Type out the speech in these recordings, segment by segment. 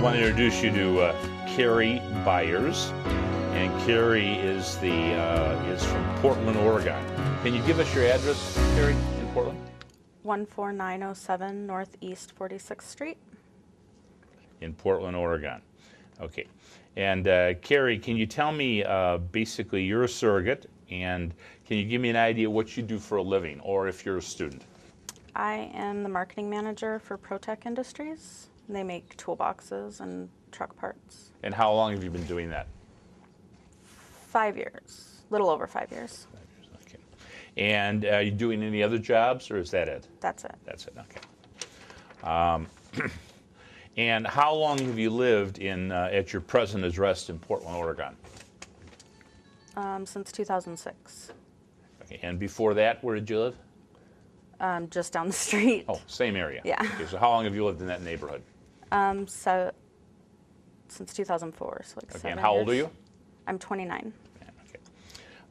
want to introduce you to Cari Byers, and Cari is from Portland, Oregon. Can you give us your address, Cari, in Portland? 14907 Northeast 46th Street. In Portland, Oregon. Okay. And Cari, can you tell me, basically, you're a surrogate, and can you give me an idea what you do for a living, or if you're a student? I am the marketing manager for ProTech Industries. They make toolboxes and truck parts. And how long have you been doing that? 5 years, a little over 5 years. 5 years, okay. And are you doing any other jobs, or is that it? That's it. That's it, okay. And how long have you lived at your present address in Portland, Oregon? Since 2006. Okay. And before that, where did you live? Just down the street. Oh, same area. Yeah. Okay, so how long have you lived in that neighborhood? So since 2004, so like 7 years. And how old are you? I'm 29. Okay.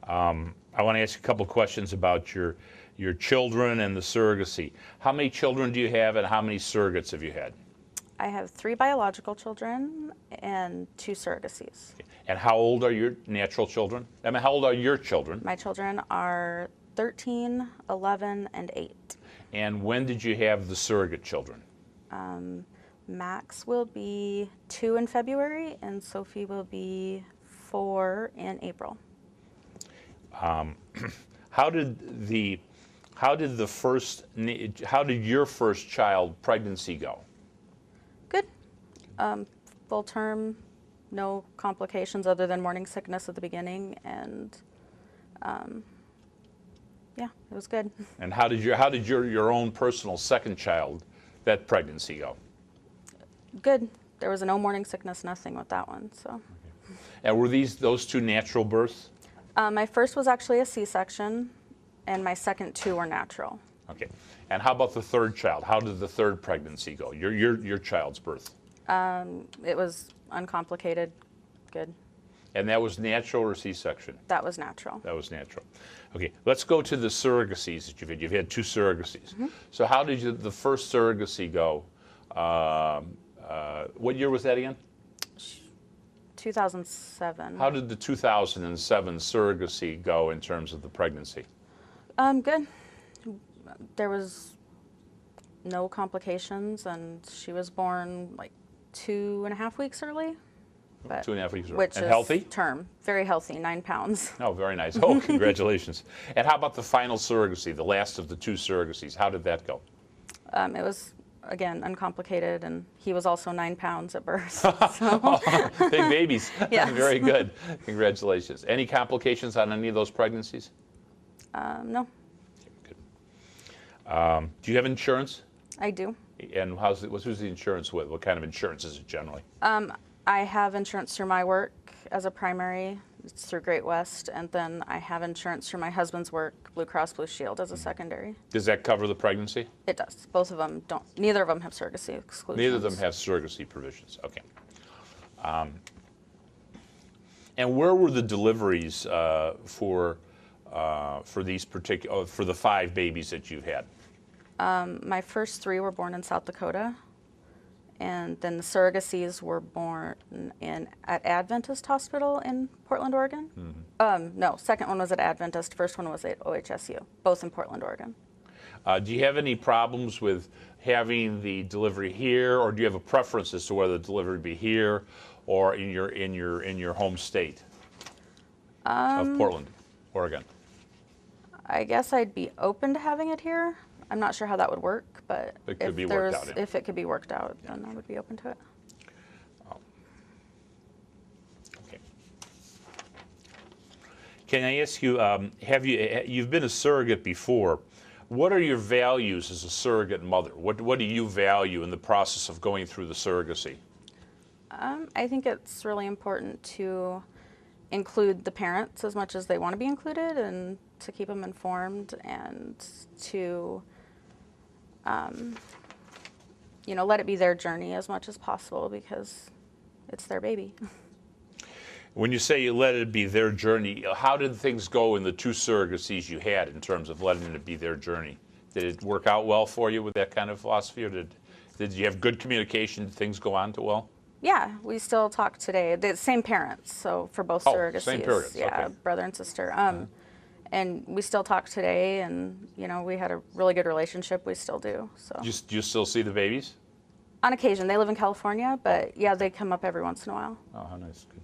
I want to ask you a couple questions about your children and the surrogacy. How many children do you have, and how many surrogates have you had? I have 3 biological children and 2 surrogacies. Okay. And how old are your natural children? I mean, how old are your children? My children are 13, 11, and 8. And when did you have the surrogate children? Max will be 2 in February, and Sophie will be 4 in April. How did your first child pregnancy go? Good. Full term, no complications other than morning sickness at the beginning, and yeah, it was good. And how did your own personal second child, that pregnancy go? Good. There was no morning sickness, nothing with that one. So. Okay. And were those 2 natural births? My first was actually a C-section, and my second 2 were natural. Okay. And how about the third child? How did the third pregnancy go? Your child's birth? It was uncomplicated. Good. And that was natural or C-section? That was natural. That was natural. Okay, let's go to the surrogacies that you've had. You've had 2 surrogacies. Mm-hmm. So how did the first surrogacy go? What year was that again? 2007. How did the 2007 surrogacy go in terms of the pregnancy? Good. There was no complications, and she was born like 2.5 weeks early. But 2.5 weeks early. Which and is healthy? Term. Very healthy, 9 pounds. Oh, very nice. Oh, congratulations. And how about the final surrogacy, the last of the 2 surrogacies? How did that go? It was, again, uncomplicated, and he was also 9 pounds at birth. So. Oh, big babies. Yes. Very good. Congratulations. Any complications on any of those pregnancies? No. Good. Do you have insurance? I do. And who's the insurance with? What kind of insurance is it generally? I have insurance through my work as a primary. It's through Great West, and then I have insurance through my husband's work, Blue Cross Blue Shield, as a secondary. Does that cover the pregnancy? It does. Both of them don't. Neither of them have surrogacy exclusions. Neither of them have surrogacy provisions. Okay. And where were the deliveries for the 5 babies that you've had? My first 3 were born in South Dakota, and then the surrogacies were born at Adventist Hospital in Portland, Oregon. Mm-hmm. No, second one was at Adventist. First one was at OHSU, both in Portland, Oregon. Do you have any problems with having the delivery here, or do you have a preference as to whether the delivery be here or in your home state of Portland, Oregon? I guess I'd be open to having it here. I'm not sure how that would work, but if it could be worked out, then I would be open to it. Oh. Okay. Can I ask you, you've been a surrogate before. What are your values as a surrogate mother? What do you value in the process of going through the surrogacy? I think it's really important to include the parents as much as they want to be included, and to keep them informed, and to let it be their journey as much as possible, because it's their baby. When you say you let it be their journey, how did things go in the 2 surrogacies you had in terms of letting it be their journey? Did it work out well for you with that kind of philosophy, or did you have good communication? Did things go on too well? Yeah, we still talk today. The same parents, so for both Oh, surrogacies. same parents, Yeah, okay. brother and sister. And we still talk today, and we had a really good relationship. We still do. So Do you still see the babies? on occasion, they live in California, but yeah, they come up every once in a while. Oh, how nice. Good.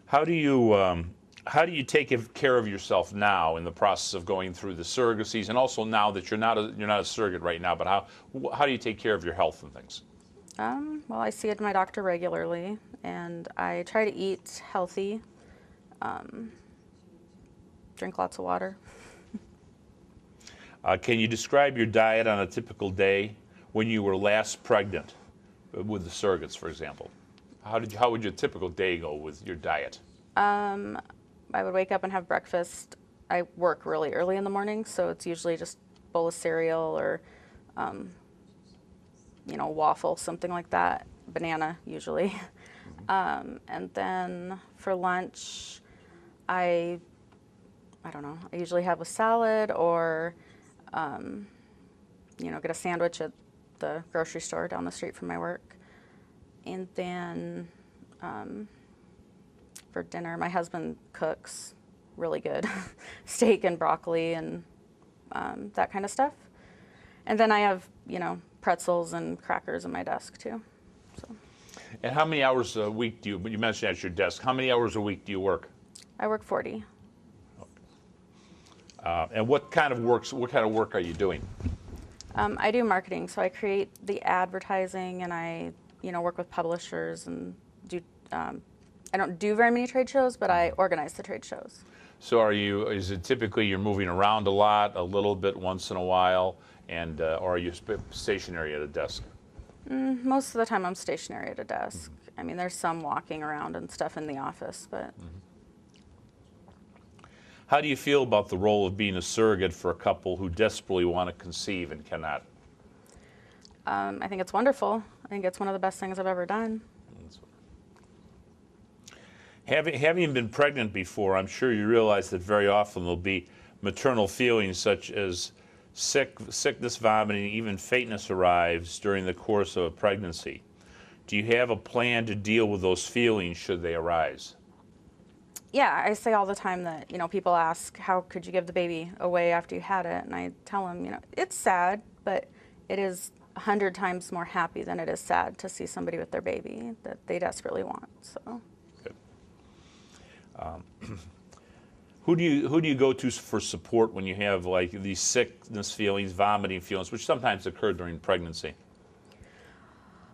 How do you take care of yourself now in the process of going through the surrogacies, and also now that you're not a surrogate right now, but how do you take care of your health and things? Well, I see my doctor regularly, and I try to eat healthy, drink lots of water. Can you describe your diet on a typical day when you were last pregnant with the surrogates, for example? How would your typical day go with your diet? I would wake up and have breakfast. I work really early in the morning, so it's usually just a bowl of cereal or, waffle, something like that. Banana, usually. And then for lunch, I don't know, I usually have a salad or, get a sandwich at the grocery store down the street from my work. And then for dinner, my husband cooks really good steak and broccoli and that kind of stuff. And then I have, pretzels and crackers on my desk too. So. And how many hours a week you mentioned at your desk, how many hours a week do you work? I work 40. And what kind of work are you doing? I do marketing, so I create the advertising, and I, work with publishers and do. I don't do very many trade shows, but I organize the trade shows. So is it typically you're moving around a lot, a little bit once in a while, and or are you stationary at a desk? Most of the time I'm stationary at a desk. I mean, there's some walking around and stuff in the office, but. How do you feel about the role of being a surrogate for a couple who desperately want to conceive and cannot? I think it's wonderful. I think it's one of the best things I've ever done. Having been pregnant before, I'm sure you realize that very often there'll be maternal feelings such as sickness, vomiting, even faintness arrives during the course of a pregnancy. Do you have a plan to deal with those feelings should they arise? Yeah, I say all the time that, people ask, how could you give the baby away after you had it? And I tell them, it's sad, but it is 100 times more happy than it is sad to see somebody with their baby that they desperately want. So. Good. Who do you go to for support when you have like these sickness feelings, vomiting feelings, which sometimes occur during pregnancy?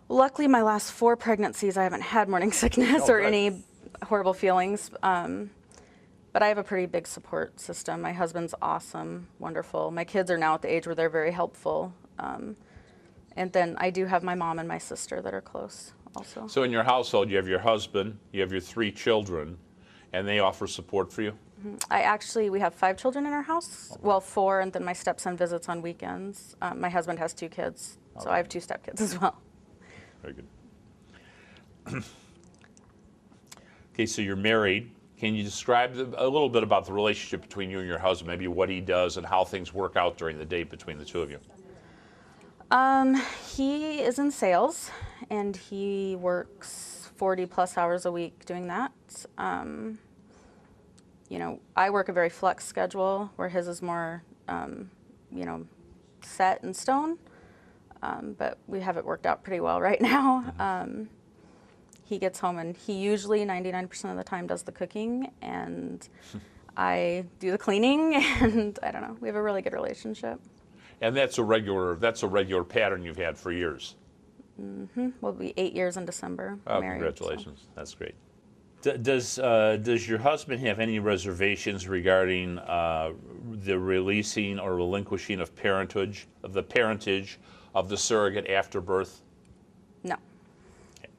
Luckily, my last 4 pregnancies, I haven't had morning sickness or any horrible feelings. But I have a pretty big support system. My husband's awesome, wonderful. My kids are now at the age where they're very helpful. And then I do have my mom and my sister that are close also. So in your household, you have your husband, you have your 3 children, and they offer support for you? We have 5 children in our house. Well, 4, and then my stepson visits on weekends. My husband has 2 kids, so I have 2 stepkids as well. Very good. Okay, so you're married. Can you describe a little bit about the relationship between you and your husband, maybe what he does and how things work out during the day between the two of you? He is in sales, and he works 40 plus hours a week doing that. I work a very flex schedule where his is more, set in stone. But we have it worked out pretty well right now. He gets home and he usually 99% of the time does the cooking, and I do the cleaning, and I don't know, we have a really good relationship. And that's a regular pattern you've had for years. We'll be 8 years in December. Oh, married, congratulations. So. That's great. Does your husband have any reservations regarding the releasing or relinquishing of parentage of the surrogate after birth? No. Okay.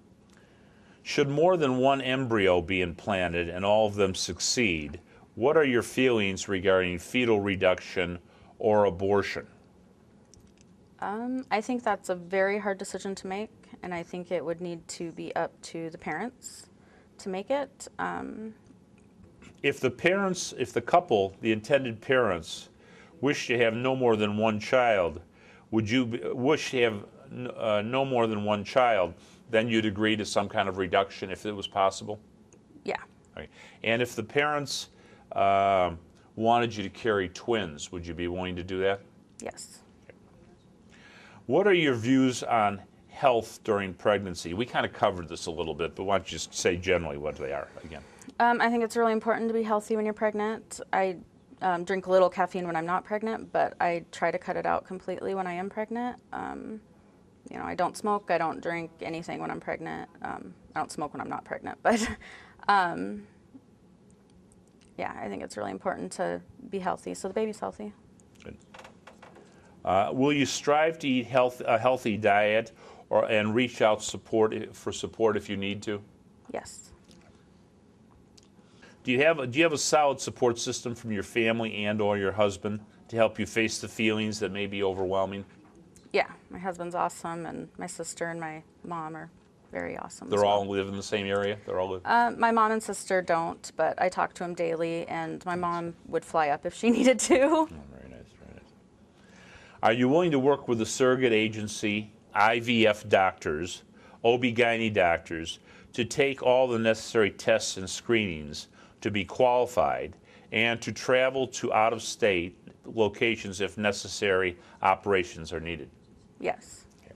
Should more than one embryo be implanted and all of them succeed, what are your feelings regarding fetal reduction or abortion? I think that's a very hard decision to make, and I think it would need to be up to the parents to make it. If the couple, the intended parents, wish to have no more than one child, would you wish to have no more than one child, then you'd agree to some kind of reduction if it was possible? Yeah. Right. And if the parents wanted you to carry twins, would you be willing to do that? Yes. What are your views on health during pregnancy? We kind of covered this a little bit, but why don't you just say generally what they are again? I think it's really important to be healthy when you're pregnant. I drink a little caffeine when I'm not pregnant, but I try to cut it out completely when I am pregnant. You know, I don't smoke, I don't drink anything when I'm pregnant. I don't smoke when I'm not pregnant, but yeah, I think it's really important to be healthy so the baby's healthy. Good. Will you strive to eat a healthy diet and reach out for support if you need to? Yes. Do you have a solid support system from your family and/or your husband to help you face the feelings that may be overwhelming? Yeah, my husband's awesome, and my sister and my mom are very awesome. They're all live in the same area? They're all live? My mom and sister don't, but I talk to them daily, and my mom would fly up if she needed to. Oh, very nice, very nice. Are you willing to work with a surrogate agency, IVF doctors, OB/GYN doctors, to take all the necessary tests and screenings to be qualified and to travel to out-of-state locations if necessary operations are needed? Yes. Okay.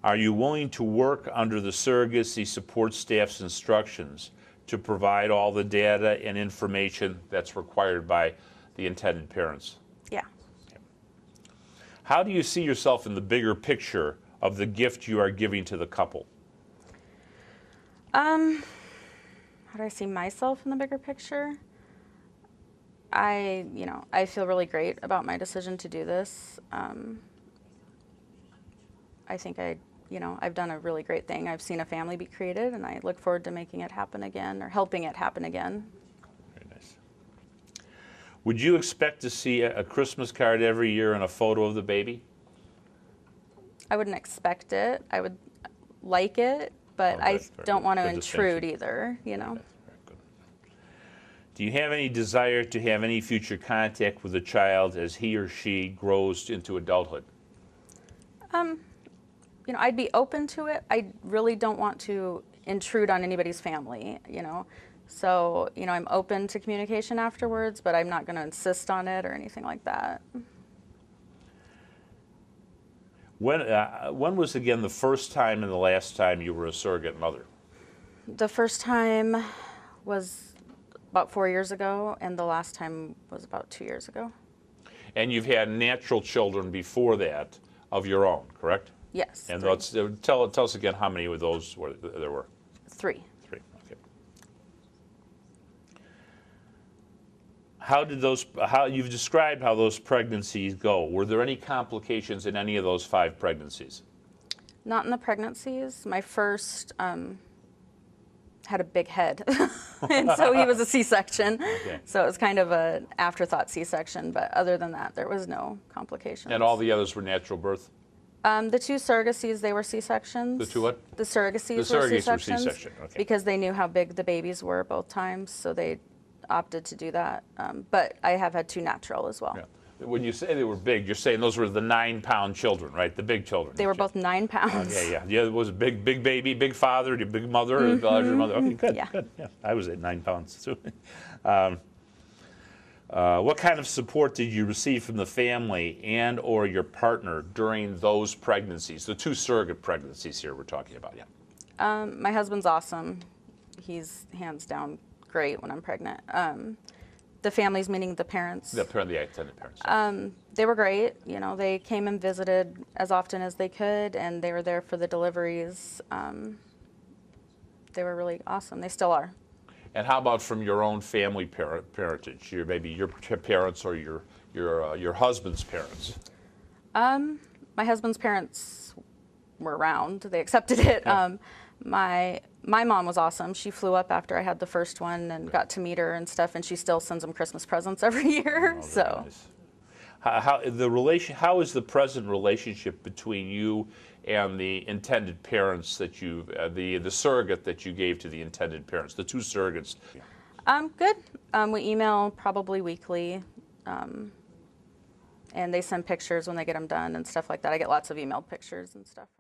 Are you willing to work under the surrogacy support staff's instructions to provide all the data and information that's required by the intended parents? Yeah. Okay. How do you see yourself in the bigger picture of the gift you are giving to the couple? How do I see myself in the bigger picture? I feel really great about my decision to do this. I think I've done a really great thing. I've seen a family be created, and I look forward to making it happen again, or helping it happen again. Very nice. Would you expect to see a Christmas card every year and a photo of the baby? I wouldn't expect it. I would like it, but I don't want to intrude either, you know. Very good. Do you have any desire to have any future contact with the child as he or she grows into adulthood? I'd be open to it. I really don't want to intrude on anybody's family, So, I'm open to communication afterwards, but I'm not going to insist on it or anything like that. When was, again, the first time and the last time you were a surrogate mother? The first time was about 4 years ago, and the last time was about 2 years ago. And you've had natural children before that of your own, correct? Yes. And tell us again how many of those there were. 3. 3, okay. You've described how those pregnancies go. Were there any complications in any of those 5 pregnancies? Not in the pregnancies. My first had a big head, and so he was a C-section. Okay. So it was kind of an afterthought C-section, but other than that, there was no complications. And all the others were natural birth? The 2 surrogacies, they were C-sections. The 2 what? The surrogacies, The were surrogates were C-sections. C-section, okay. Because they knew how big the babies were both times, so they opted to do that. But I have had 2 natural as well. Yeah. When you say they were big, you're saying those were the 9-pound children, right? The big children. They were both 9 pounds. Yeah. The other was a big baby, big father, big mother, larger mother. Okay, good, Yeah. good. Yeah, I was at 9 pounds too. What kind of support did you receive from the family and/or your partner during those pregnancies? The 2 surrogate pregnancies here we're talking about. Yeah. My husband's awesome. He's hands down great when I'm pregnant. The families, meaning the parents. The intended parents. They were great. They came and visited as often as they could, and they were there for the deliveries. They were really awesome. They still are. And how about from your own family parentage? Maybe your parents or your husband's parents? My husband's parents were around. They accepted it. Yeah. My mom was awesome. She flew up after I had the first one and got to meet her and stuff, and she still sends them Christmas presents every year. Oh, so, nice. How is the present relationship between you and the intended parents that the surrogate that you gave to the intended parents, the 2 surrogates? good. We email probably weekly, and they send pictures when they get them done and stuff like that. I get lots of emailed pictures and stuff from